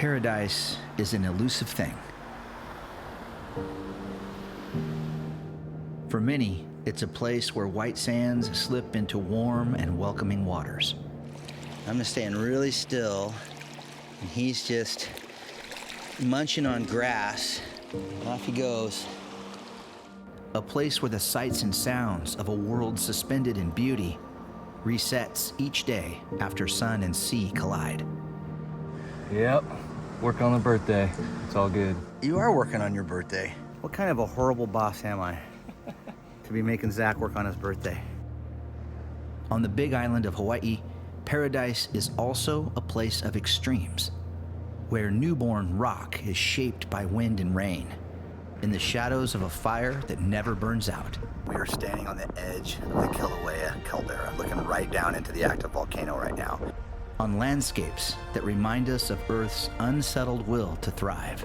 Paradise is an elusive thing. For many, it's a place where white sands slip into warm and welcoming waters. I'm just staying really still, and he's just munching on grass, and off he goes. A place where the sights and sounds of a world suspended in beauty resets each day after sun and sea collide. Yep, work on the birthday. It's all good. You are working on your birthday. What kind of a horrible boss am I to be making Zack work on his birthday? On the big island of Hawaii, Paradise is also a place of extremes, where newborn rock is shaped by wind and rain, in the shadows of a fire that never burns out. We are standing on the edge of the Kilauea caldera, looking right down into the active volcano right now, on landscapes that remind us of Earth's unsettled will to thrive.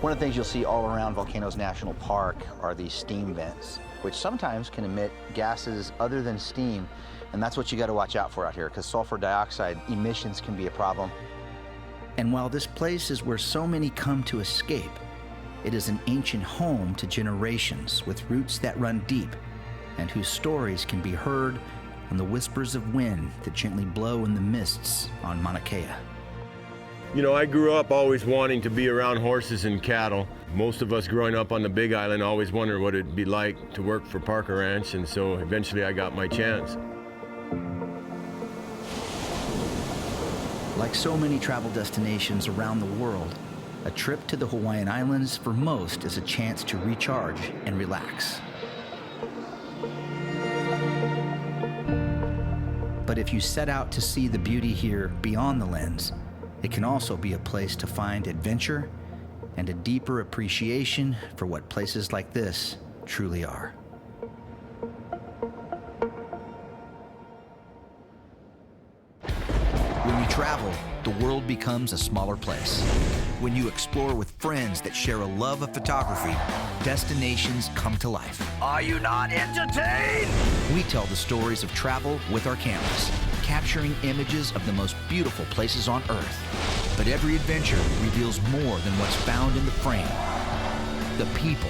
One of the things you'll see all around Volcanoes National Park are these steam vents, which sometimes can emit gases other than steam, and that's what you got to watch out for out here, because sulfur dioxide emissions can be a problem. And while this place is where so many come to escape, it is an ancient home to generations with roots that run deep and whose stories can be heard on the whispers of wind that gently blow in the mists on Mauna Kea. You know, I grew up always wanting to be around horses and cattle. Most of us growing up on the Big Island always wondered what it'd be like to work for Parker Ranch, and so eventually I got my chance. Like so many travel destinations around the world, a trip to the Hawaiian Islands for most is a chance to recharge and relax. But if you set out to see the beauty here beyond the lens, it can also be a place to find adventure and a deeper appreciation for what places like this truly are. When you travel, the world becomes a smaller place. When you explore with friends that share a love of photography, destinations come to life. Are you not entertained? We tell the stories of travel with our cameras, capturing images of the most beautiful places on Earth. But every adventure reveals more than what's found in the frame. The people,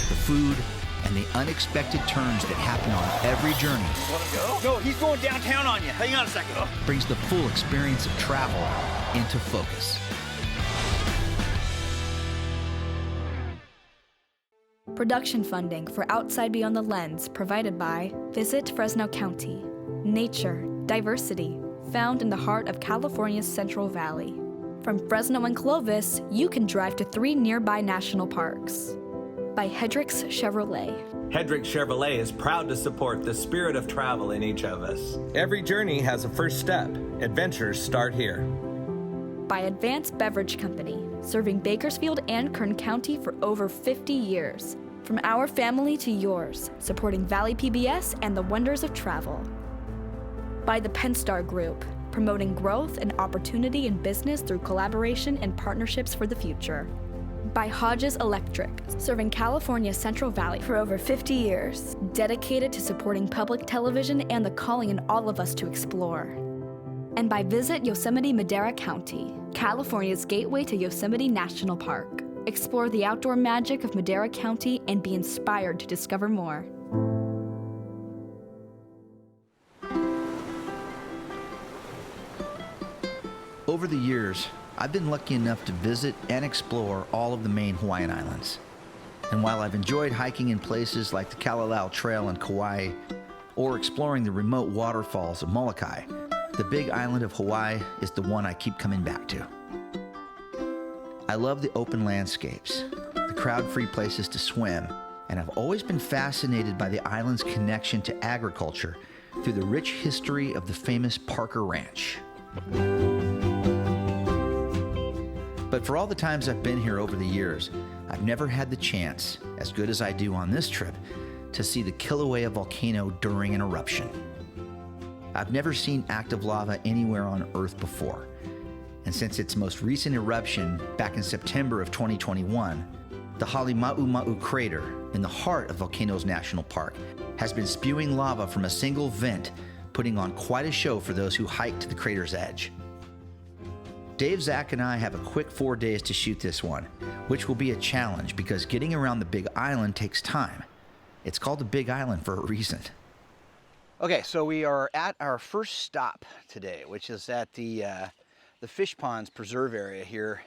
the food, and the unexpected turns that happen on every journey. Want to go? No, he's going downtown on you. Hang on a second. Brings the full experience of travel into focus. Production funding for Outside Beyond the Lens provided by Visit Fresno County. Nature, diversity, found in the heart of California's Central Valley. From Fresno and Clovis, you can drive to 3 nearby national parks. By Hedrick's Chevrolet. Hedrick Chevrolet is proud to support the spirit of travel in each of us. Every journey has a first step. Adventures start here. By Advanced Beverage Company, serving Bakersfield and Kern County for over 50 years. From our family to yours, supporting Valley PBS and the wonders of travel. By the Penstar Group, promoting growth and opportunity in business through collaboration and partnerships for the future. By Hodges Electric, serving California's Central Valley for over 50 years, dedicated to supporting public television and the calling in all of us to explore. And by Visit Yosemite Madera County, California's gateway to Yosemite National Park. Explore the outdoor magic of Madera County and be inspired to discover more. Over the years, I've been lucky enough to visit and explore all of the main Hawaiian Islands. And while I've enjoyed hiking in places like the Kilauea Trail in Kauai, or exploring the remote waterfalls of Molokai, the big island of Hawaii is the one I keep coming back to. I love the open landscapes, the crowd-free places to swim, and I've always been fascinated by the island's connection to agriculture through the rich history of the famous Parker Ranch. But for all the times I've been here over the years, I've never had the chance, as good as I do on this trip, to see the Kilauea Volcano during an eruption. I've never seen active lava anywhere on Earth before, and since its most recent eruption back in September of 2021, the Halemaumau crater in the heart of Volcanoes National Park has been spewing lava from a single vent, putting on quite a show for those who hike to the crater's edge. Dave, Zack, and I have a quick 4 days to shoot this one, which will be a challenge because getting around the Big Island takes time. It's called the Big Island for a reason. Okay, so we are at our first stop today, which is at the Fish Ponds Preserve area here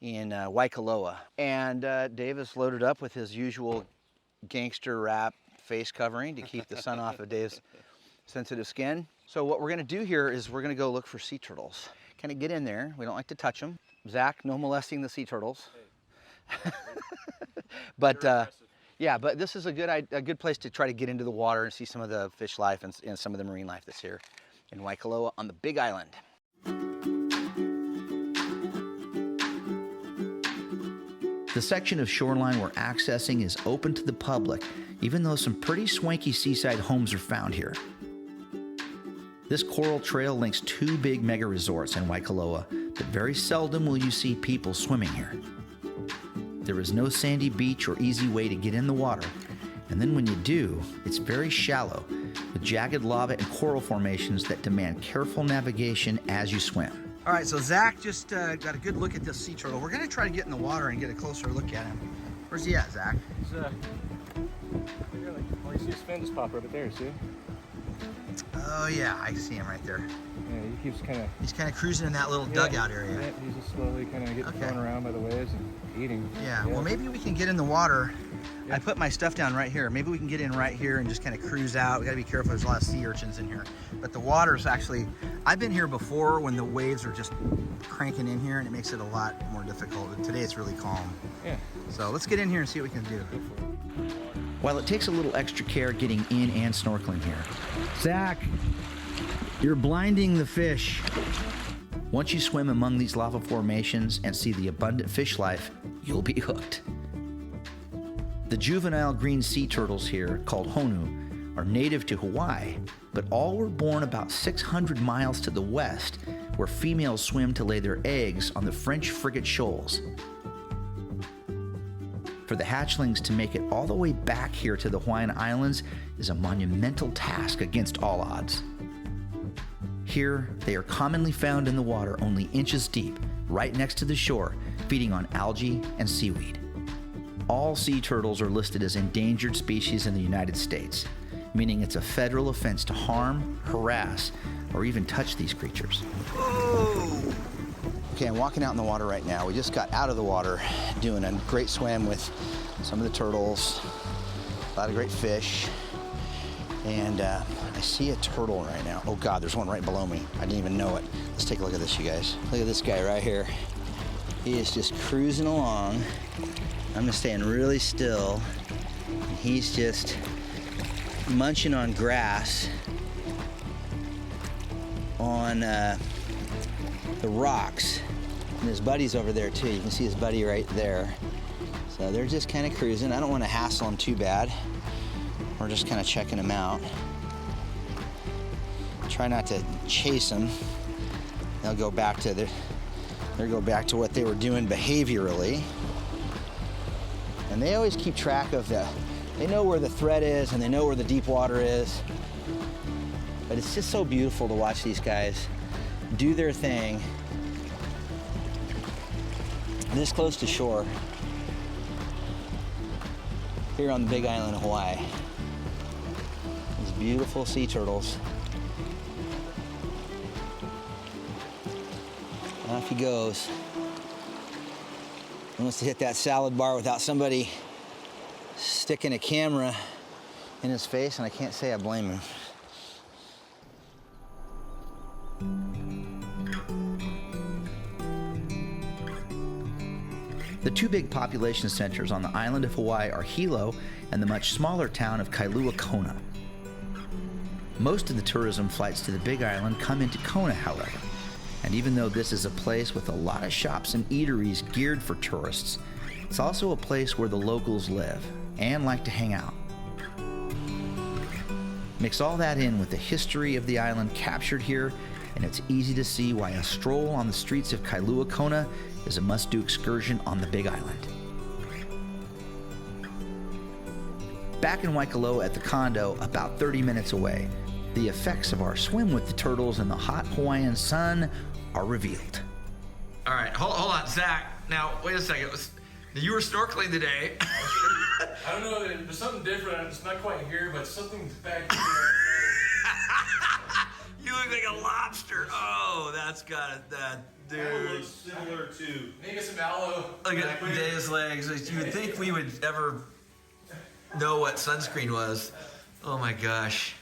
in Waikoloa. And Dave is loaded up with his usual gangster wrap face covering to keep the sun off of Dave's sensitive skin. So what we're gonna do here is we're gonna go look for sea turtles. Kind of get in there. We don't like to touch them. Zack, no molesting the sea turtles. Hey. But yeah, but this is a good place to try to get into the water and see some of the fish life and some of the marine life that's here in Waikoloa on the Big Island. The section of shoreline we're accessing is open to the public, even though some pretty swanky seaside homes are found here. This coral trail links two big mega resorts in Waikoloa, but very seldom will you see people swimming here. There is no sandy beach or easy way to get in the water, and then when you do, it's very shallow, with jagged lava and coral formations that demand careful navigation as you swim. All right, so Zack just got a good look at this sea turtle. We're gonna try to get in the water and get a closer look at him. Where's he at, Zack? He's you see his fin just pop right there, see? Oh yeah, I see him right there. Yeah, he keeps He's kind of cruising in that little dugout area. Yeah, he's just slowly kind of getting thrown around by the waves and eating. Yeah, well maybe we can get in the water. Yeah. I put my stuff down right here. Maybe we can get in right here and just kind of cruise out. We gotta be careful, there's a lot of sea urchins in here. But the water's actually, I've been here before when the waves are just cranking in here and it makes it a lot more difficult. But today it's really calm. Yeah. So let's get in here and see what we can do. While it takes a little extra care getting in and snorkeling here. Zack, you're blinding the fish. Once you swim among these lava formations and see the abundant fish life, you'll be hooked. The juvenile green sea turtles here, called honu, are native to Hawaii, but all were born about 600 miles to the west, where females swim to lay their eggs on the French frigate shoals. For the hatchlings to make it all the way back here to the Hawaiian Islands is a monumental task against all odds. Here, they are commonly found in the water only inches deep, right next to the shore, feeding on algae and seaweed. All sea turtles are listed as endangered species in the United States, meaning it's a federal offense to harm, harass, or even touch these creatures. Whoa. Okay, I'm walking out in the water right now. We just got out of the water doing a great swim with some of the turtles, a lot of great fish, and I see a turtle right now. Oh God, there's one right below me. I didn't even know it. Let's take a look at this, you guys. Look at this guy right here. He is just cruising along. I'm just staying really still. And he's just munching on grass on the rocks. And his buddy's over there too. You can see his buddy right there. So they're just kind of cruising. I don't want to hassle them too bad. We're just kind of checking them out. Try not to chase them. They'll go back to what they were doing behaviorally. And they always keep track of they know where the threat is and they know where the deep water is. But it's just so beautiful to watch these guys do their thing this close to shore here on the Big Island of Hawaii. These beautiful sea turtles. Off he goes. He wants to hit that salad bar without somebody sticking a camera in his face, and I can't say I blame him. The two big population centers on the island of Hawaii are Hilo and the much smaller town of Kilauea, Kona. Most of the tourism flights to the Big Island come into Kona, however. And even though this is a place with a lot of shops and eateries geared for tourists, it's also a place where the locals live and like to hang out. Mix all that in with the history of the island captured here, and it's easy to see why a stroll on the streets of Kilauea, Kona is a must-do excursion on the Big Island. Back in Waikoloa at the condo, about 30 minutes away, the effects of our swim with the turtles in the hot Hawaiian sun are revealed. All right, hold on, Zach. Now, wait a second. You were snorkeling today. I don't know, there's something different. It's not quite here, but something's back here. You look like a lobster. Oh, that's got it, dude. Looks similar to. Maybe some aloe. Look at Dave's legs. You would think we would ever know what sunscreen was. Oh my gosh.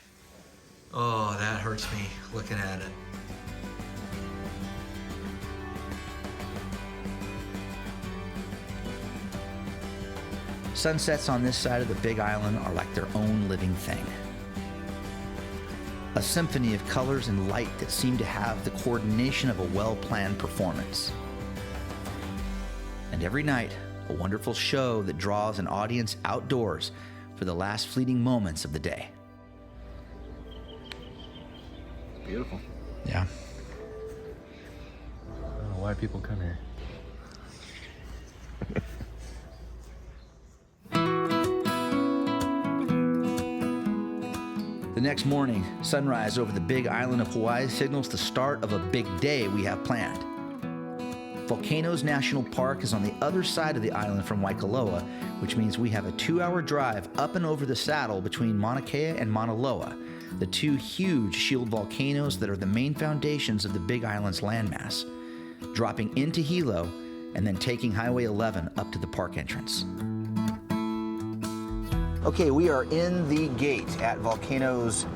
Oh, that hurts me looking at it. Sunsets on this side of the Big Island are like their own living thing. A symphony of colors and light that seem to have the coordination of a well-planned performance. And every night, a wonderful show that draws an audience outdoors for the last fleeting moments of the day. Beautiful. Yeah. I don't know why people come here. The next morning, sunrise over the Big Island of Hawaii signals the start of a big day we have planned. Volcanoes National Park is on the other side of the island from Waikoloa, which means we have a 2-hour drive up and over the saddle between Mauna Kea and Mauna Loa, the two huge shield volcanoes that are the main foundations of the Big Island's landmass, dropping into Hilo and then taking Highway 11 up to the park entrance. Okay, we are in the gate at Volcanoes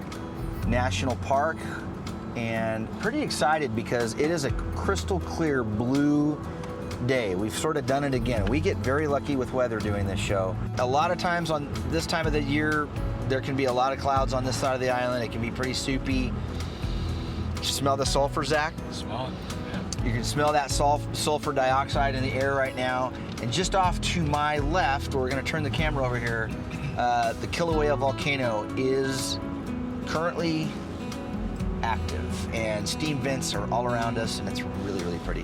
National Park, and pretty excited because it is a crystal clear blue day. We've sort of done it again. We get very lucky with weather doing this show. A lot of times on this time of the year, there can be a lot of clouds on this side of the island. It can be pretty soupy. You smell the sulfur, Zach? Smell it. You can smell that sulfur dioxide in the air right now. And just off to my left, we're gonna turn the camera over here, the Kilauea Volcano is currently active, and steam vents are all around us, and it's really, really pretty.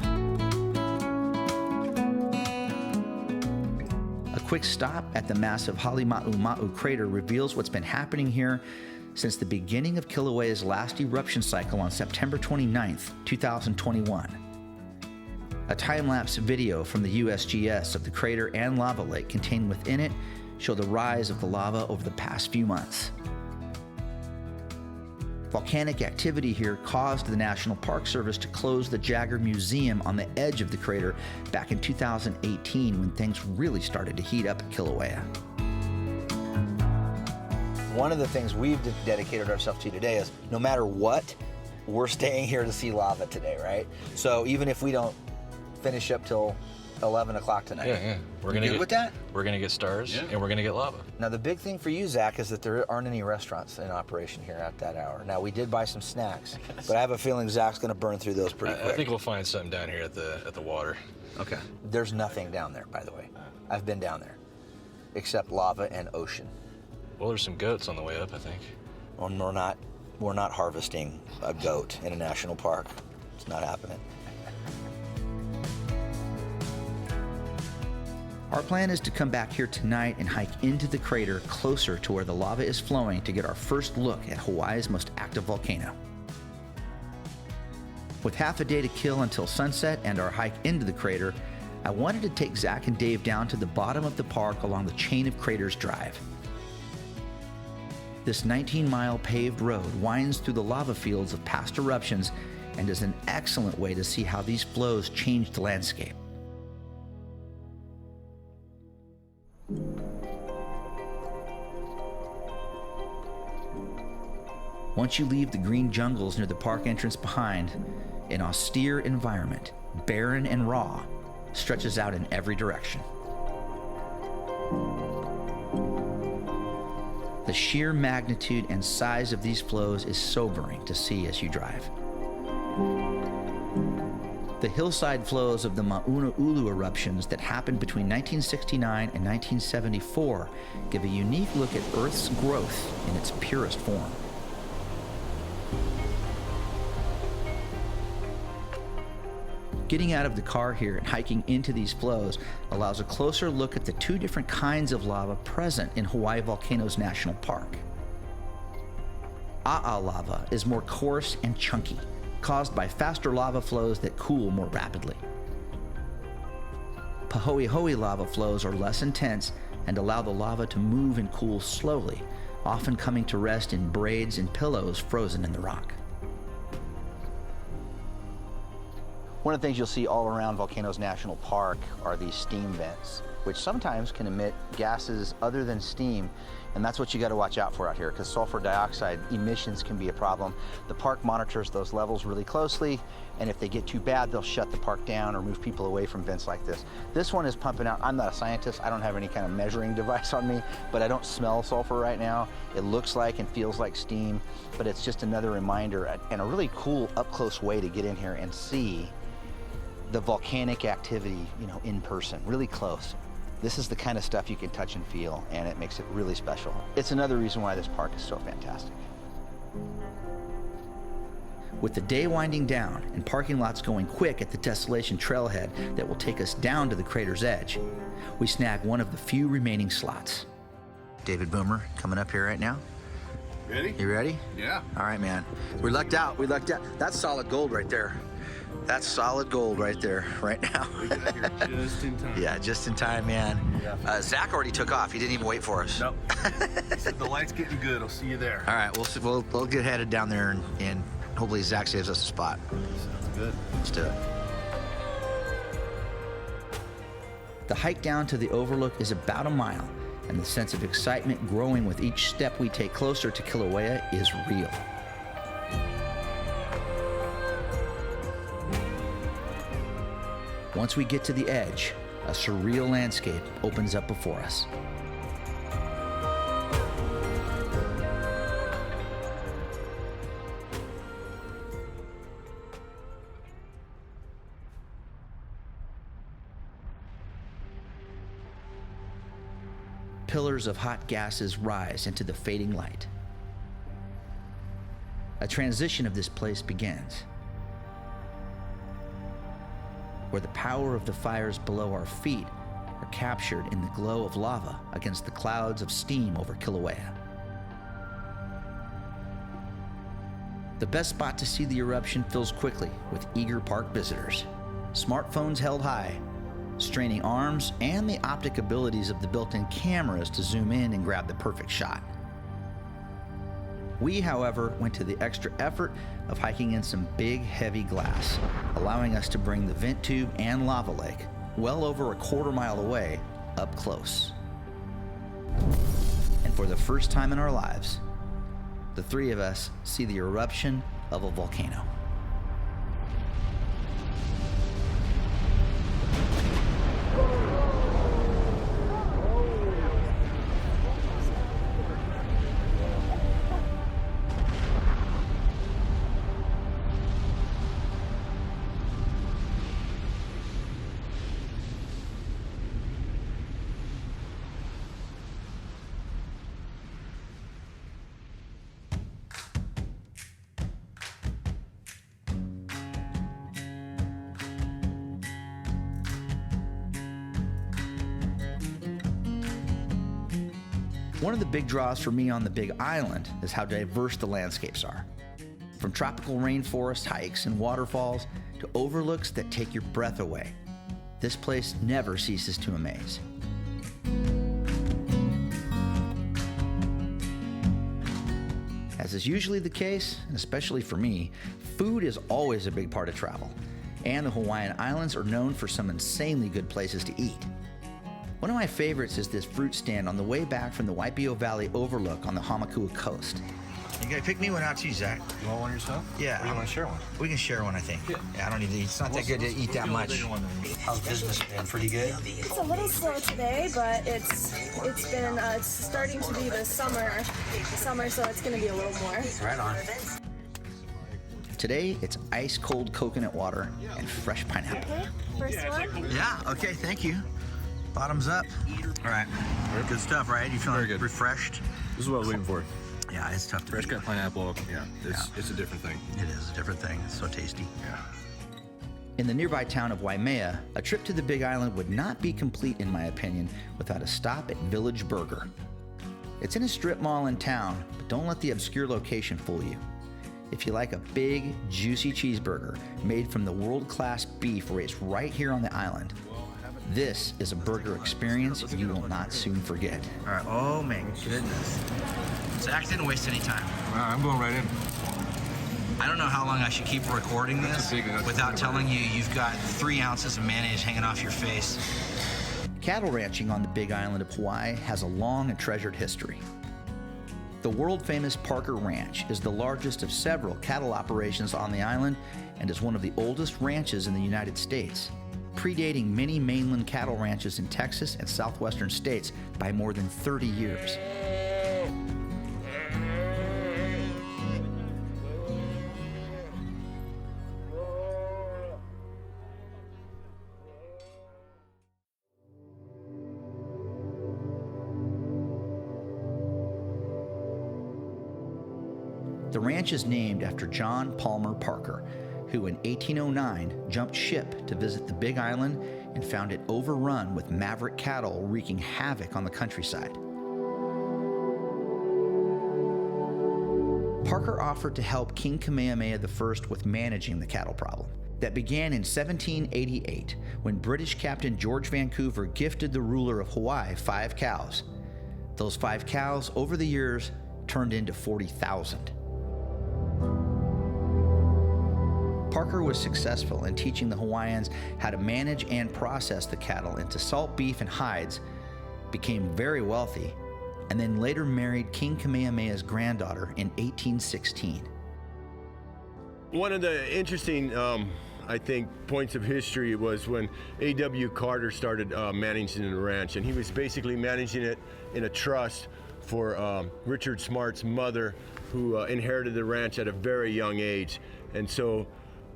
A quick stop at the massive Halima'uma'u crater reveals what's been happening here since the beginning of Kilauea's last eruption cycle on September 29th, 2021. A time-lapse video from the USGS of the crater and lava lake contained within it show the rise of the lava over the past few months. Volcanic activity here caused the National Park Service to close the Jagger Museum on the edge of the crater back in 2018 when things really started to heat up at Kilauea. One of the things we've dedicated ourselves to today is no matter what, we're staying here to see lava today, right? So even if we don't finish up till 11 o'clock tonight. Yeah. We're gonna good with that? We're gonna get stars, and we're gonna get lava. Now the big thing for you, Zach, is that there aren't any restaurants in operation here at that hour. Now we did buy some snacks, but I have a feeling Zach's gonna burn through those pretty quick. I think we'll find something down here at the water. Okay. There's nothing down there, by the way. I've been down there, except lava and ocean. Well, there's some goats on the way up, I think. Well, we're not harvesting a goat in a national park. It's not happening. Our plan is to come back here tonight and hike into the crater closer to where the lava is flowing to get our first look at Hawaii's most active volcano. With half a day to kill until sunset and our hike into the crater, I wanted to take Zach and Dave down to the bottom of the park along the Chain of Craters Drive. This 19-mile paved road winds through the lava fields of past eruptions and is an excellent way to see how these flows changed the landscape. Once you leave the green jungles near the park entrance behind, an austere environment, barren and raw, stretches out in every direction. The sheer magnitude and size of these flows is sobering to see as you drive. The hillside flows of the Ma'unaulu eruptions that happened between 1969 and 1974 give a unique look at Earth's growth in its purest form. Getting out of the car here and hiking into these flows allows a closer look at the two different kinds of lava present in Hawaii Volcanoes National Park. A'a lava is more coarse and chunky, caused by faster lava flows that cool more rapidly. Pahoehoe lava flows are less intense and allow the lava to move and cool slowly, often coming to rest in braids and pillows frozen in the rock. One of the things you'll see all around Volcanoes National Park are these steam vents, which sometimes can emit gases other than steam, and that's what you got to watch out for out here, because sulfur dioxide emissions can be a problem. The park monitors those levels really closely, and if they get too bad, they'll shut the park down or move people away from vents like this. This one is pumping out. I'm not a scientist. I don't have any kind of measuring device on me, but I don't smell sulfur right now. It looks like and feels like steam, but it's just another reminder and a really cool up-close way to get in here and see the volcanic activity, in person, really close. This is the kind of stuff you can touch and feel, and it makes it really special. It's another reason why this park is so fantastic. With the day winding down and parking lots going quick at the Desolation trailhead that will take us down to the crater's edge, we snag one of the few remaining slots. David Boomer coming up here right now. Ready? You ready? Yeah. All right, man. We lucked out. That's solid gold right there. That's solid gold right there, right now. We got here just in time. Yeah, just in time, man. Yeah. Zach already took off. He didn't even wait for us. Nope. He said the light's getting good. I'll see you there. All right, we'll get headed down there and hopefully Zach saves us a spot. Sounds good. Let's do it. The hike down to the overlook is about a mile, and the sense of excitement growing with each step we take closer to Kilauea is real. Once we get to the edge, a surreal landscape opens up before us. Pillars of hot gases rise into the fading light. A transition of this place begins, where the power of the fires below our feet are captured in the glow of lava against the clouds of steam over Kilauea. The best spot to see the eruption fills quickly with eager park visitors, smartphones held high, straining arms, and the optic abilities of the built-in cameras to zoom in and grab the perfect shot. We, however, went to the extra effort of hiking in some big, heavy glass, allowing us to bring the vent tube and lava lake, well over a quarter-mile away, up close. And for the first time in our lives, the three of us see the eruption of a volcano. One of the big draws for me on the Big Island is how diverse the landscapes are. From tropical rainforest hikes and waterfalls to overlooks that take your breath away, this place never ceases to amaze. As is usually the case, and especially for me, food is always a big part of travel, and the Hawaiian Islands are known for some insanely good places to eat. One of my favorites is this fruit stand on the way back from the Waipio Valley overlook on the Hamakua coast. You gotta pick me one out too, Zach. You want one yourself? Yeah. Or you want to share one? We can share one, I think. Yeah, I don't need to eat. It's not that good to eat that much. How's business been? Pretty good? It's a little slow today, but it's starting to be the summer, so it's gonna be a little more. Right on. Today, it's ice cold coconut water and fresh pineapple. Okay, first one. Yeah, okay, thank you. Bottoms up. All right, good stuff, right? You feeling good. refreshed? This is what I was waiting for. Yeah, it's tough to Fresh beat. cut pineapple. Yeah, it's a different thing. It is a different thing. It's so tasty. Yeah. In the nearby town of Waimea, a trip to the Big Island would not be complete, in my opinion, without a stop at Village Burger. It's in a strip mall in town, but don't let the obscure location fool you. If you like a big, juicy cheeseburger made from the world-class beef raised right here on the island, This is a burger experience you will not soon forget. All right, oh my goodness. Zack didn't waste any time. I'm going right in. I don't know how long I should keep recording this without telling you you've got 3 ounces of mayonnaise hanging off your face. Cattle ranching on the Big Island of Hawaii has a long and treasured history. The world-famous Parker Ranch is the largest of several cattle operations on the island and is one of the oldest ranches in the United States, predating many mainland cattle ranches in Texas and southwestern states by more than 30 years. The ranch is named after John Palmer Parker, who in 1809 jumped ship to visit the Big Island and found it overrun with maverick cattle wreaking havoc on the countryside. Parker offered to help King Kamehameha I with managing the cattle problem. That began in 1788 when British Captain George Vancouver gifted the ruler of Hawaii 5 cows. Those 5 cows over the years turned into 40,000. Parker was successful in teaching the Hawaiians how to manage and process the cattle into salt beef and hides, became very wealthy, and then later married King Kamehameha's granddaughter in 1816. One of the interesting, I think, points of history was when A.W. Carter started managing the ranch, and he was basically managing it in a trust for Richard Smart's mother, who inherited the ranch at a very young age. And so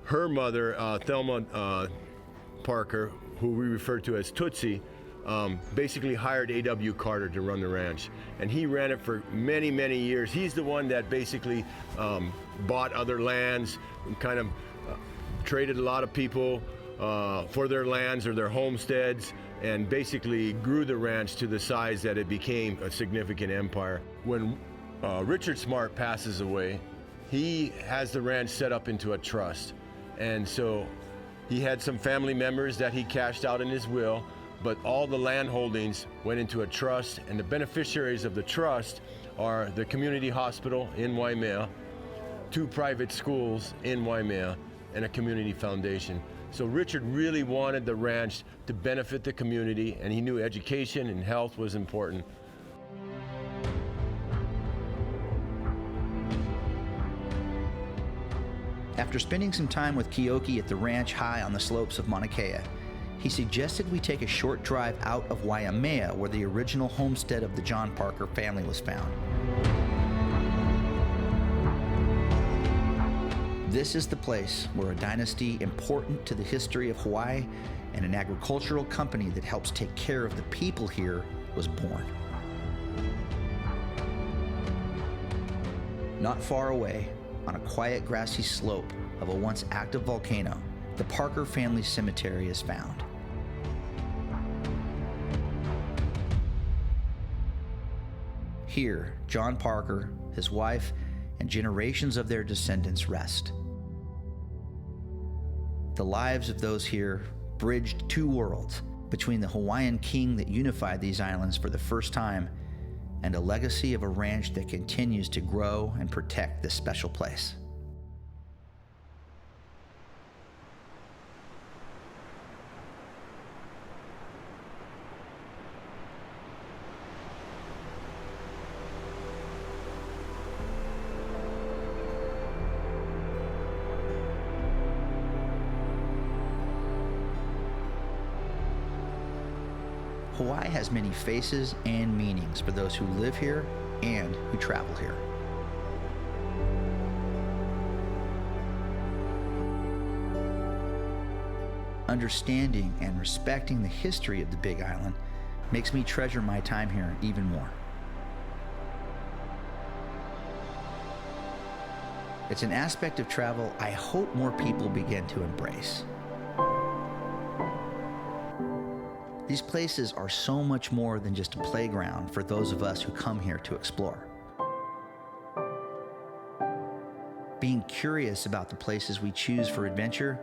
her mother, Thelma Parker, who we refer to as Tootsie, basically hired A.W. Carter to run the ranch. And he ran it for many, many years. He's the one that basically bought other lands and kind of traded a lot of people for their lands or their homesteads, and basically grew the ranch to the size that it became a significant empire. When Richard Smart passes away, he has the ranch set up into a trust. And so he had some family members that he cashed out in his will, but all the land holdings went into a trust, and the beneficiaries of the trust are the community hospital in Waimea, 2 private schools in Waimea, and a community foundation. So Richard really wanted the ranch to benefit the community, and he knew education and health was important. After spending some time with Keoki at the ranch high on the slopes of Mauna Kea, he suggested we take a short drive out of Waimea, where the original homestead of the John Parker family was found. This is the place where a dynasty important to the history of Hawaii and an agricultural company that helps take care of the people here was born. Not far away, on a quiet grassy slope of a once active volcano, the Parker family cemetery is found. Here, John Parker, his wife, and generations of their descendants rest. The lives of those here bridged 2 worlds, between the Hawaiian king that unified these islands for the first time and a legacy of a ranch that continues to grow and protect this special place. Hawaii has many faces and meanings for those who live here and who travel here. Understanding and respecting the history of the Big Island makes me treasure my time here even more. It's an aspect of travel I hope more people begin to embrace. These places are so much more than just a playground for those of us who come here to explore. Being curious about the places we choose for adventure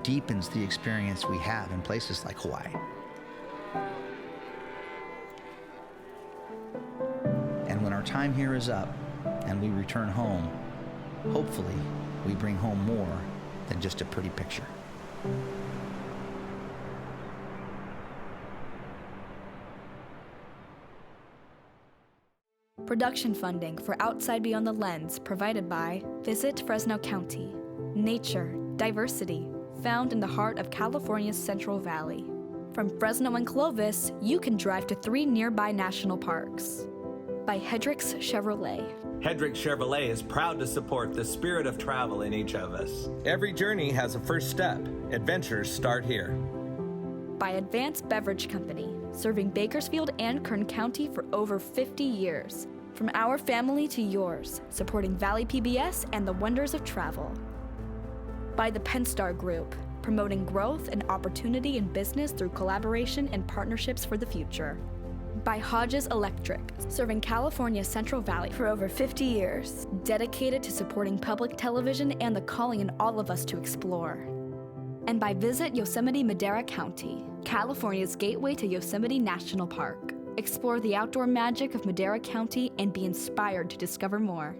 deepens the experience we have in places like Hawaii. And when our time here is up and we return home, hopefully we bring home more than just a pretty picture. Production funding for Outside Beyond the Lens provided by Visit Fresno County. Nature, diversity, found in the heart of California's Central Valley. From Fresno and Clovis, you can drive to 3 nearby national parks. By Hedrick's Chevrolet. Hedrick Chevrolet is proud to support the spirit of travel in each of us. Every journey has a first step. Adventures start here. By Advanced Beverage Company, serving Bakersfield and Kern County for over 50 years. From our family to yours, supporting Valley PBS and the wonders of travel. By the Penstar Group, promoting growth and opportunity in business through collaboration and partnerships for the future. By Hodges Electric, serving California's Central Valley for over 50 years, dedicated to supporting public television and the calling in all of us to explore. And by Visit Yosemite Madera County, California's gateway to Yosemite National Park. Explore the outdoor magic of Madera County and be inspired to discover more.